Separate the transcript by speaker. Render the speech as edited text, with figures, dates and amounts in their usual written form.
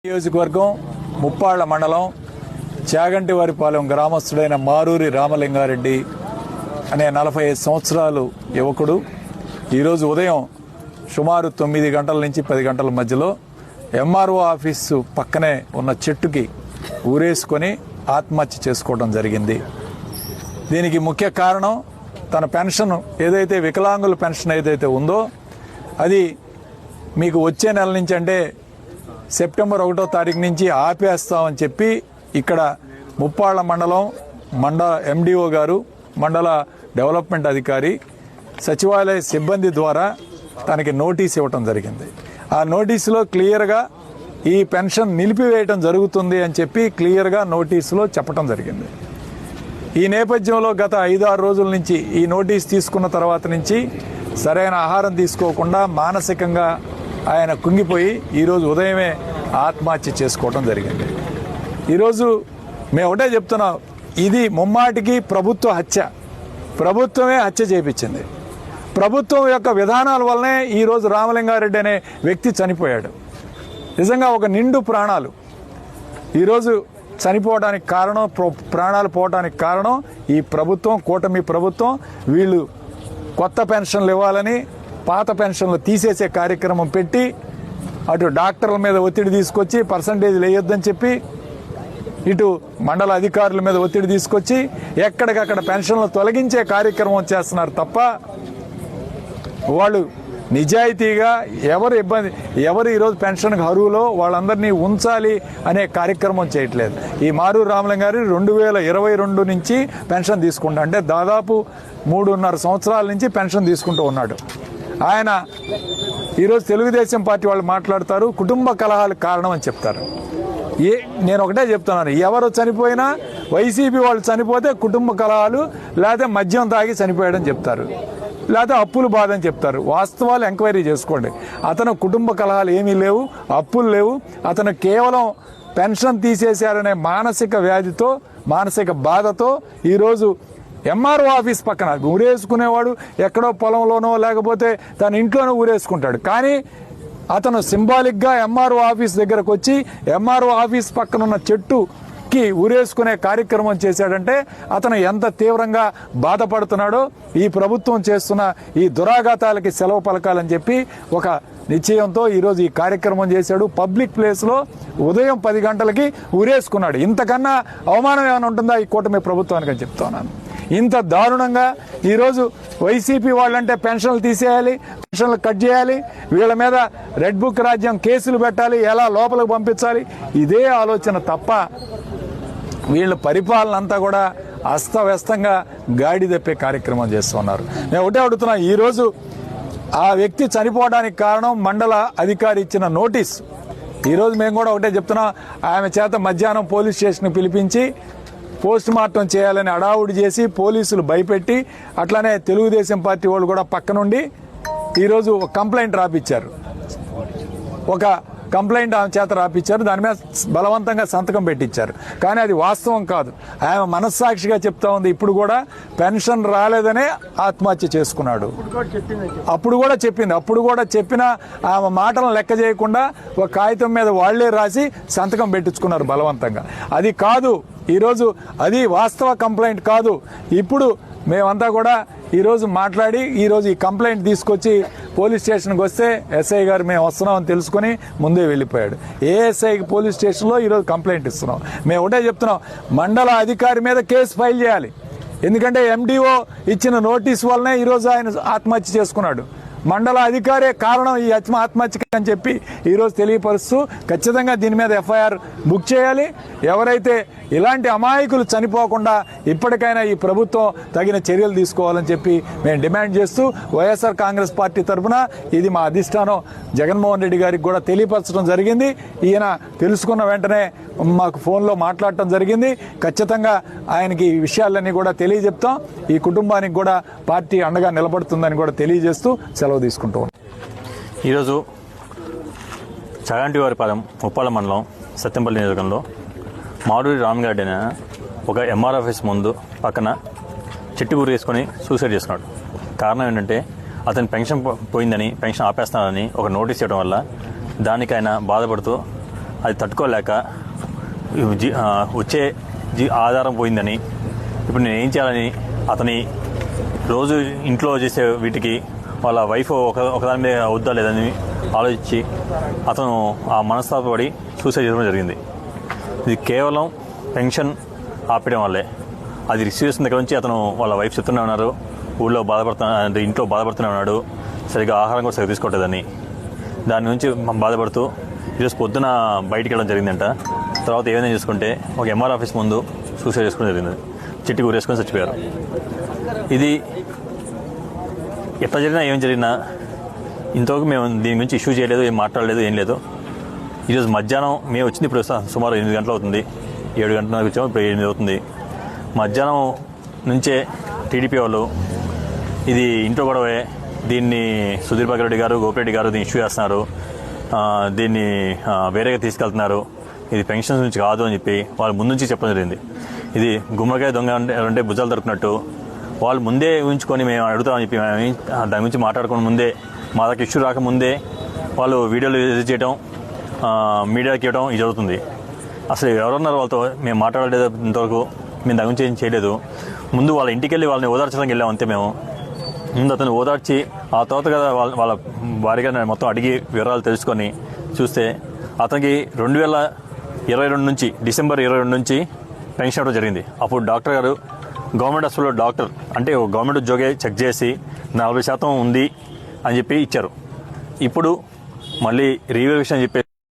Speaker 1: నియోజకవర్గం ముప్పాళ్ల మండలం చాగంటివారిపాలెం గ్రామస్తుడైన మారూరి రామలింగారెడ్డి అనే 45 సంవత్సరాలు యువకుడు ఈరోజు ఉదయం సుమారు 9 గంటల నుంచి 10 గంటల మధ్యలో ఎంఆర్ఓ ఆఫీసు పక్కనే ఉన్న చెట్టుకి ఊరేసుకొని ఆత్మహత్య చేసుకోవడం జరిగింది. దీనికి ముఖ్య కారణం తన పెన్షన్ ఏదైతే వికలాంగుల పెన్షన్ ఏదైతే ఉందో అది మీకు వచ్చే నెల నుంచి అంటే సెప్టెంబర్ 1వ తారీఖు నుంచి ఆపేస్తామని చెప్పి ఇక్కడ ముప్పాళ్ల మండల ఎండిఓ గారు, మండల డెవలప్మెంట్ అధికారి, సచివాలయ సిబ్బంది ద్వారా తనకి నోటీస్ ఇవ్వటం జరిగింది. ఆ నోటీసులో క్లియర్గా ఈ పెన్షన్ నిలిపివేయటం జరుగుతుంది అని చెప్పి క్లియర్గా నోటీసులో చెప్పటం జరిగింది. ఈ నేపథ్యంలో గత 5-6 రోజుల నుంచి ఈ నోటీస్ తీసుకున్న తర్వాత నుంచి సరైన ఆహారం తీసుకోకుండా మానసికంగా ఆయన కుంగిపోయి ఈరోజు ఉదయమే ఆత్మహత్య చేసుకోవడం జరిగింది. ఈరోజు మేము ఒకటే చెప్తున్నాం, ఇది ముమ్మాటికి ప్రభుత్వ హత్య. ప్రభుత్వమే హత్య చేయించింది. ప్రభుత్వం యొక్క విధానాల వల్లనే ఈరోజు రామలింగారెడ్డి అనే వ్యక్తి చనిపోయాడు. నిజంగా ఒక నిండు ప్రాణాలు ఈరోజు చనిపోవడానికి కారణం, ప్రాణాలు పోవడానికి కారణం ఈ ప్రభుత్వం, కూటమి ప్రభుత్వం. వీళ్ళు కొత్త పెన్షన్లు ఇవ్వాలని పాత పెన్షన్లు తీసేసే కార్యక్రమం పెట్టి అటు డాక్టర్ల మీద ఒత్తిడి తీసుకొచ్చి పర్సంటేజ్లు వేయొద్దని చెప్పి, ఇటు మండల అధికారుల మీద ఒత్తిడి తీసుకొచ్చి ఎక్కడికక్కడ పెన్షన్లు తొలగించే కార్యక్రమం చేస్తున్నారు తప్ప వాళ్ళు నిజాయితీగా ఎవరు ఈరోజు పెన్షన్కి అర్హులో వాళ్ళందరినీ ఉంచాలి అనే కార్యక్రమం చేయట్లేదు. ఈ మారూరు రామలింగారెడ్డి 2022 నుంచి పెన్షన్ తీసుకుంటా, అంటే దాదాపు 3.5 సంవత్సరాల నుంచి పెన్షన్ తీసుకుంటూ ఉన్నాడు. ఆయన ఈరోజు తెలుగుదేశం పార్టీ వాళ్ళు మాట్లాడతారు, కుటుంబ కలహాలకు కారణం అని చెప్తారు. నేను ఒకటే చెప్తున్నాను, ఎవరు చనిపోయినా వైసీపీ వాళ్ళు చనిపోతే కుటుంబ కలహాలు, లేకపోతే మద్యం తాగి చనిపోయాడని చెప్తారు, లేకపోతే అప్పులు బాధ అని చెప్తారు. వాస్తవాలు ఎంక్వైరీ చేసుకోండి. అతను కుటుంబ కలహాలు ఏమీ లేవు, అప్పులు లేవు. అతను కేవలం పెన్షన్ తీసేశారనే మానసిక వ్యాధితో, మానసిక బాధతో ఈరోజు ఎంఆర్ఓ ఆఫీస్ పక్కన ఊరేసుకునేవాడు ఎక్కడో పొలంలోనో లేకపోతే తన ఇంట్లోనో ఊరేసుకుంటాడు. కానీ అతను సింబాలిక్గా ఎంఆర్ఓ ఆఫీస్ దగ్గరకు వచ్చి ఎంఆర్ఓ ఆఫీస్ పక్కన ఉన్న చెట్టుకి ఊరేసుకునే కార్యక్రమం చేశాడంటే అతను ఎంత తీవ్రంగా బాధపడుతున్నాడో, ఈ ప్రభుత్వం చేస్తున్న ఈ దురాఘాతాలకి సెలవు పలకాలని చెప్పి ఒక నిశ్చయంతో ఈరోజు ఈ కార్యక్రమం చేశాడు. పబ్లిక్ ప్లేస్లో ఉదయం 10 గంటలకి ఊరేసుకున్నాడు. ఇంతకన్నా అవమానం ఏమైనా ఉంటుందా ఈ కూటమి ప్రభుత్వానికి అని చెప్తున్నాను. ఇంత దారుణంగా ఈరోజు వైసీపీ వాళ్ళంటే పెన్షన్లు తీసేయాలి, పెన్షన్లు కట్ చేయాలి, వీళ్ళ మీద రెడ్ బుక్ రాజ్యం కేసులు పెట్టాలి, ఎలా లోపలికి పంపించాలి, ఇదే ఆలోచన తప్ప వీళ్ళ పరిపాలన అంతా కూడా అస్తవ్యస్తంగా గాడి తప్పే కార్యక్రమం చేస్తున్నారు. నేను ఒకటే అడుగుతున్నా, ఈరోజు ఆ వ్యక్తి చనిపోవడానికి కారణం మండల అధికారి ఇచ్చిన నోటీస్. ఈరోజు మేము కూడా ఒకటే చెప్తున్నాం, ఆమె చేత మధ్యాహ్నం పోలీస్ స్టేషన్కి పిలిపించి పోస్ట్ మార్టం చేయాలని అడావుడి చేసి పోలీసులు భయపెట్టి, అట్లానే తెలుగుదేశం పార్టీ వాళ్ళు కూడా పక్కనుండి ఈరోజు ఒక కంప్లైంట్ రాపిచ్చారు. ఆమె చేత రాపిచ్చారు. దాని మీద బలవంతంగా సంతకం పెట్టించారు. కానీ అది వాస్తవం కాదు. ఆమె మనస్సాక్షిగా చెప్తా ఉంది, ఇప్పుడు కూడా పెన్షన్ రాలేదనే ఆత్మహత్య చేసుకున్నాడు. అప్పుడు కూడా చెప్పిన ఆమె మాటలను లెక్క చేయకుండా ఒక కాగితం మీద వాళ్లే రాసి సంతకం పెట్టించుకున్నారు బలవంతంగా. అది కాదు, ఈరోజు అది వాస్తవ కంప్లైంట్ కాదు. ఇప్పుడు మేమంతా కూడా ఈరోజు మాట్లాడి ఈరోజు ఈ కంప్లైంట్ తీసుకొచ్చి పోలీస్ స్టేషన్కి వస్తే ఎస్ఐ గారు మేము వస్తున్నామని తెలుసుకొని ముందే వెళ్ళిపోయాడు. ఏఎస్ఐకి పోలీస్ స్టేషన్లో ఈరోజు కంప్లైంట్ ఇస్తున్నాం. మేము ఒకటే చెప్తున్నాం, మండల అధికారి మీద కేసు ఫైల్ చేయాలి. ఎందుకంటే ఎండిఓ ఇచ్చిన నోటీస్ వల్లనే ఈరోజు ఆయన ఆత్మహత్య చేసుకున్నాడు. మండల అధికారే కారణం ఈ ఆత్మహత్యకి అని చెప్పి ఈరోజు తెలియపరుస్తూ ఖచ్చితంగా దీని మీద ఎఫ్ఐఆర్ బుక్ చేయాలి. ఎవరైతే ఇలాంటి అమాయకులు చనిపోకుండా ఇప్పటికైనా ఈ ప్రభుత్వం తగిన చర్యలు తీసుకోవాలని చెప్పి మేము డిమాండ్ చేస్తూ వైఎస్ఆర్ కాంగ్రెస్ పార్టీ తరఫున ఇది మా అధిష్టానం జగన్మోహన్ రెడ్డి గారికి కూడా తెలియపరచడం జరిగింది. ఈయన తెలుసుకున్న వెంటనే మాకు ఫోన్లో మాట్లాడటం జరిగింది. ఖచ్చితంగా ఆయనకి ఈ విషయాలన్నీ కూడా తెలియజెప్తాం. ఈ కుటుంబానికి కూడా పార్టీ అండగా నిలబడుతుందని కూడా తెలియజేస్తూ సెలవు తీసుకుంటూ ఉన్నాం.
Speaker 2: ఈరోజు చాగంటివారిపాలెం ముప్పాళ్ల మండలం సత్యంపల్లి నియోజకవర్గంలో మారూరి రామలింగారెడ్డి అనే ఒక ఎంఆర్ ఆఫీస్ ముందు పక్కన చెట్టు ఊరు వేసుకొని సూసైడ్ చేసుకున్నాడు. కారణం ఏంటంటే అతని పెన్షన్ పోయిందని, పెన్షన్ ఆపేస్తానని ఒక నోటీస్ ఇవ్వడం వల్ల దానికి ఆయన బాధపడుతూ అది తట్టుకోలేక వచ్చే ఆధారం పోయిందని ఇప్పుడు నేను ఏం చేయాలని అతని రోజు ఇంట్లో చేసే వీటికి వాళ్ళ వైఫ్ ఒకదాని మీద వద్దా లేదని ఆలోచించి అతను ఆ మనస్తాపడి సూసైడ్ చేయడం జరిగింది. ఇది కేవలం పెన్షన్ ఆపేయడం వల్లే. అది రిసీవ్ చేసిన దగ్గర నుంచి అతను వాళ్ళ వైఫ్ చెప్తూనే ఉన్నారు, ఊళ్ళో అంటే ఇంట్లో బాధపడుతూనే ఉన్నాడు, సరిగ్గా ఆహారం కూడా సరిగ్గా తీసుకోవట్లేదని. దాని నుంచి బాధపడుతూ ఈరోజు పొద్దున బయటికి వెళ్ళడం జరిగిందంట. తర్వాత ఏమైనా చూసుకుంటే ఒక ఎంఆర్ ఆఫీస్ ముందు సూసైడ్ చేసుకోవడం జరిగింది. చెట్టు కూరేసుకొని చచ్చిపోయారు. ఇది ఎట్లా జరిగినా ఏం జరిగినా ఇంతవరకు మేము దీని గురించి ఇష్యూ చేయలేదు, ఏం మాట్లాడలేదు, ఏం లేదు. ఈరోజు మధ్యాహ్నం మేము వచ్చింది ఇప్పుడు సుమారు 8 గంటలు అవుతుంది. 7 గంటలకు వచ్చాము, ఇప్పుడు 8 అవుతుంది. మధ్యాహ్నం నుంచే టీడీపీ వాళ్ళు ఇది ఇంట్లో గొడవే, దీన్ని సుధీర్ రెడ్డి గారు, గోపిరెడ్డి గారు దీన్ని ఇష్యూ చేస్తున్నారు, దీన్ని వేరేగా తీసుకెళ్తున్నారు, ఇది పెన్షన్స్ నుంచి కాదు అని చెప్పి వాళ్ళు ముందు నుంచి చెప్పడం జరిగింది. ఇది గుమ్మడికాయ దొంగ అంటే భుజాలు దొరుకున్నట్టు వాళ్ళు ముందే ఊహించుకొని మేము అడుగుతామని చెప్పి దాని గురించి మాట్లాడుకుని ముందే మా దగ్గర ఇష్యూ రాకముందే వాళ్ళు వీడియోలు రిలీజ్ చేయడం, మీడియాకి ఇవ్వడం ఇది జరుగుతుంది. అసలు ఎవరున్నారు వాళ్ళతో మేము మాట్లాడలేదు, ఇంతవరకు మేము దాని గురించి ఏం చేయలేదు. ముందు వాళ్ళ ఇంటికి వెళ్ళి వాళ్ళని ఓదార్చడానికి వెళ్ళాం అంతే. మేము ముందు అతను ఓదార్చి ఆ తర్వాత కదా వాళ్ళ భార్యగా మొత్తం అడిగి వివరాలు తెలుసుకొని చూస్తే అతనికి 2022 నుంచి డిసెంబర్ 22 నుంచి పెన్షన్ ఇవ్వడం జరిగింది. అప్పుడు డాక్టర్ గారు గవర్నమెంట్ హాస్పిటల్లో డాక్టర్ అంటే గవర్నమెంట్ ఉద్యోగి చెక్ చేసి 40% ఉంది అని చెప్పి ఇచ్చారు. ఇప్పుడు మళ్ళీ రీవాల్యుయేషన్ అని చెప్పి